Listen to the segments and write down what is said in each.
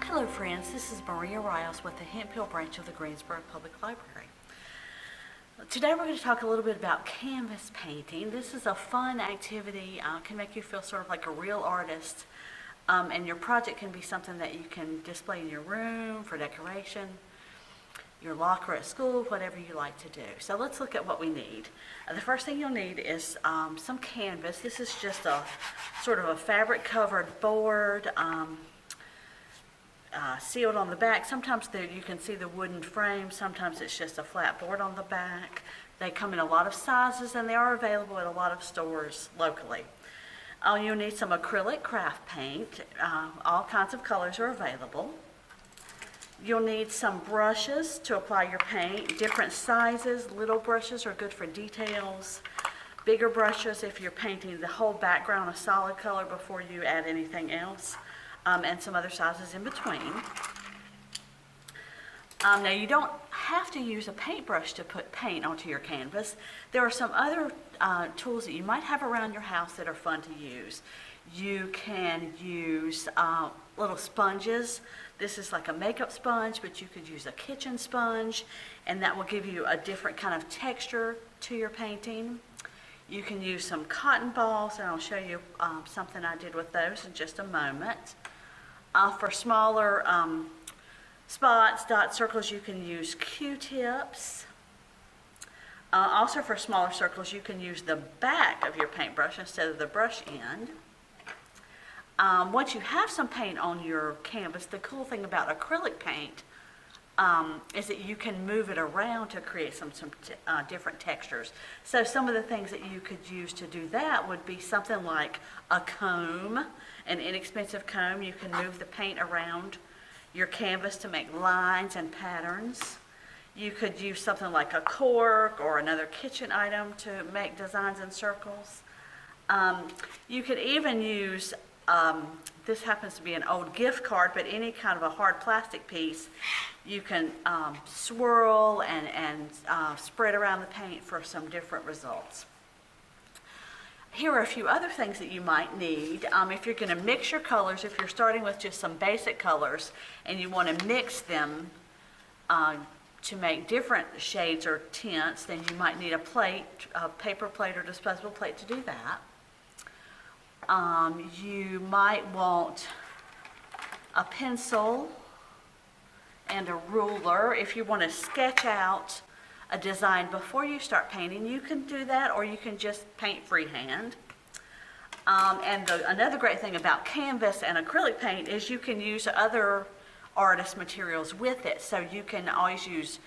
Hello friends, this is Maria Riles with the Hemphill Branch of the Greensboro Public Library. Today we're going to talk a little bit about canvas painting. This is a fun activity, can make you feel sort of like a real artist, and your project can be something that you can display in your room for decoration, your locker at school, whatever you like to do. So let's look at what we need. The first thing you'll need is some canvas. This is just a sort of a fabric covered board, sealed on the back. Sometimes you can see the wooden frame, sometimes it's just a flat board on the back. They come in a lot of sizes and they are available at a lot of stores locally. You'll need some acrylic craft paint. All kinds of colors are available. You'll need some brushes to apply your paint, different sizes. Little brushes are good for details. Bigger brushes if you're painting the whole background a solid color before you add anything else. And some other sizes in between. Now you don't have to use a paintbrush to put paint onto your canvas. There are some other tools that you might have around your house that are fun to use. You can use little sponges. This is like a makeup sponge, but you could use a kitchen sponge, and that will give you a different kind of texture to your painting. You can use some cotton balls, and I'll show you something I did with those in just a moment. For smaller spots, dots, circles, you can use Q-tips. Also for smaller circles, you can use the back of your paintbrush instead of the brush end. Once you have some paint on your canvas, the cool thing about acrylic paint is that you can move it around to create some different textures. So some of the things that you could use to do that would be something like a comb, an inexpensive comb. You can move the paint around your canvas to make lines and patterns. You could use something like a cork or another kitchen item to make designs in circles. You could even use this happens to be an old gift card, but any kind of a hard plastic piece, you can swirl and spread around the paint for some different results. Here are a few other things that you might need. If you're going to mix your colors, if you're starting with just some basic colors and you want to mix them to make different shades or tints, then you might need a plate, a paper plate or disposable plate to do that. You might want a pencil and a ruler. If you want to sketch out a design before you start painting, you can do that, or you can just paint freehand. Another great thing about canvas and acrylic paint is you can use other artist materials with it. So you can always use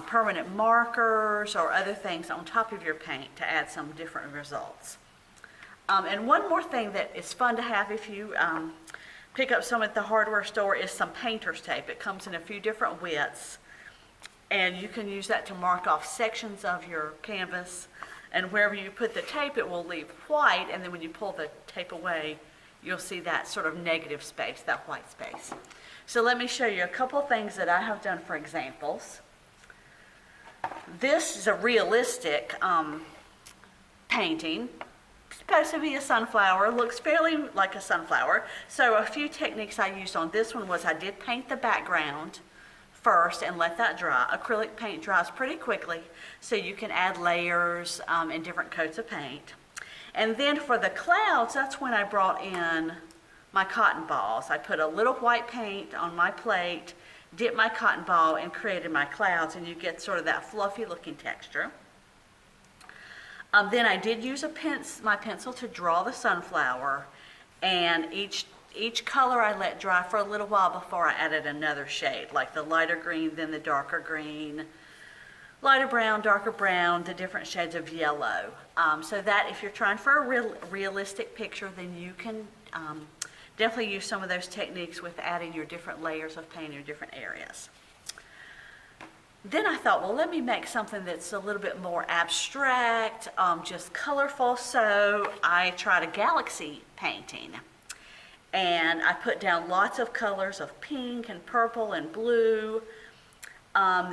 permanent markers or other things on top of your paint to add some different results. And one more thing that is fun to have if you pick up some at the hardware store is some painter's tape. It comes in a few different widths, and you can use that to mark off sections of your canvas, and wherever you put the tape it will leave white, and then when you pull the tape away you'll see that sort of negative space, that white space. So let me show you a couple things that I have done for examples. This is a realistic painting. Supposed to be a sunflower, looks fairly like a sunflower. So a few techniques I used on this one was I did paint the background first and let that dry. Acrylic paint dries pretty quickly, so you can add layers and different coats of paint. And then for the clouds, that's when I brought in my cotton balls. I put a little white paint on my plate, dipped my cotton ball, and created my clouds, and you get sort of that fluffy looking texture. Then I did use my pencil to draw the sunflower, and each color I let dry for a little while before I added another shade, like the lighter green, then the darker green, lighter brown, darker brown, the different shades of yellow. So that if you're trying for a realistic picture, then you can definitely use some of those techniques with adding your different layers of paint in different areas. Then I thought, well, let me make something that's a little bit more abstract, just colorful. So I tried a galaxy painting. And I put down lots of colors of pink and purple and blue.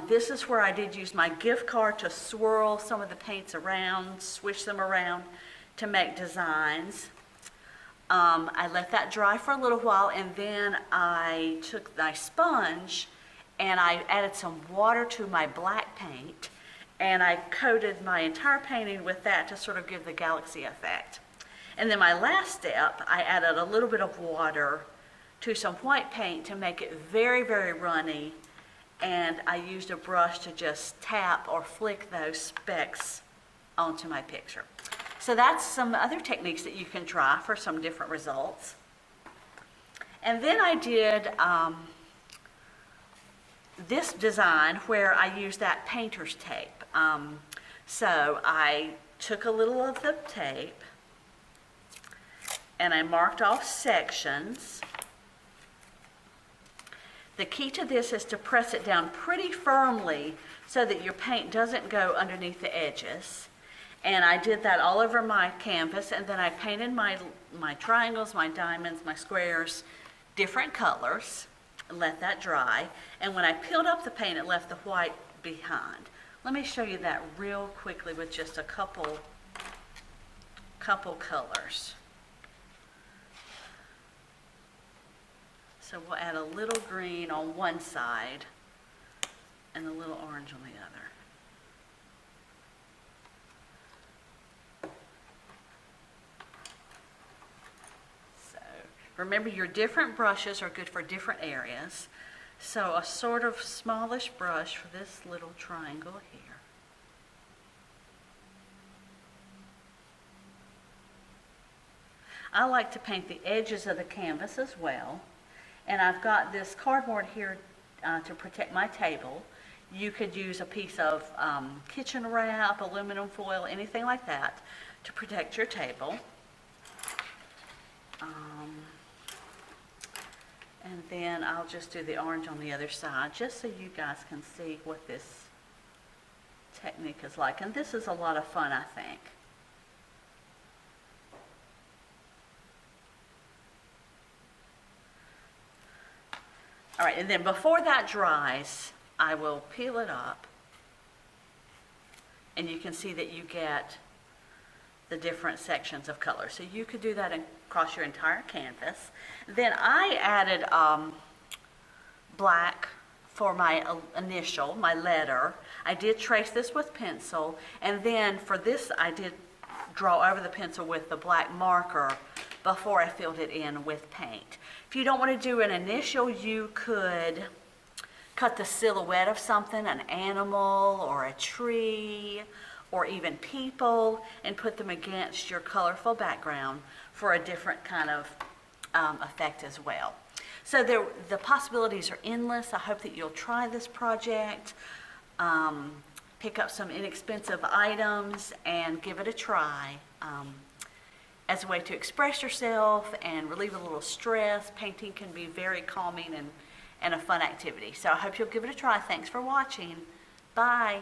This is where I did use my gift card to swirl some of the paints around, swish them around to make designs. I let that dry for a little while, and then I took my sponge and I added some water to my black paint, and I coated my entire painting with that to sort of give the galaxy effect. And then my last step, I added a little bit of water to some white paint to make it very, very runny, and I used a brush to just tap or flick those specks onto my picture. So that's some other techniques that you can try for some different results. And then I did this design where I used that painter's tape. So I took a little of the tape and I marked off sections. The key to this is to press it down pretty firmly so that your paint doesn't go underneath the edges. And I did that all over my canvas, and then I painted my triangles, my diamonds, my squares, different colors, and let that dry. And when I peeled up the paint, it left the white behind. Let me show you that real quickly with just a couple colors. So we'll add a little green on one side and a little orange on the other. So remember, your different brushes are good for different areas. So a sort of smallish brush for this little triangle here. I like to paint the edges of the canvas as well. And I've got this cardboard here to protect my table. You could use a piece of kitchen wrap, aluminum foil, anything like that to protect your table. And then I'll just do the orange on the other side just so you guys can see what this technique is like. And this is a lot of fun, I think. All right, and then before that dries, I will peel it up, and you can see that you get the different sections of color. So you could do that across your entire canvas. Then I added black for my initial, my letter. I did trace this with pencil, and then for this I did draw over the pencil with the black marker before I filled it in with paint. If you don't want to do an initial, you could cut the silhouette of something, an animal or a tree or even people, and put them against your colorful background for a different kind of effect as well. So the possibilities are endless. I hope that you'll try this project, pick up some inexpensive items and give it a try. As a way to express yourself and relieve a little stress. Painting can be very calming and a fun activity. So I hope you'll give it a try. Thanks for watching. Bye.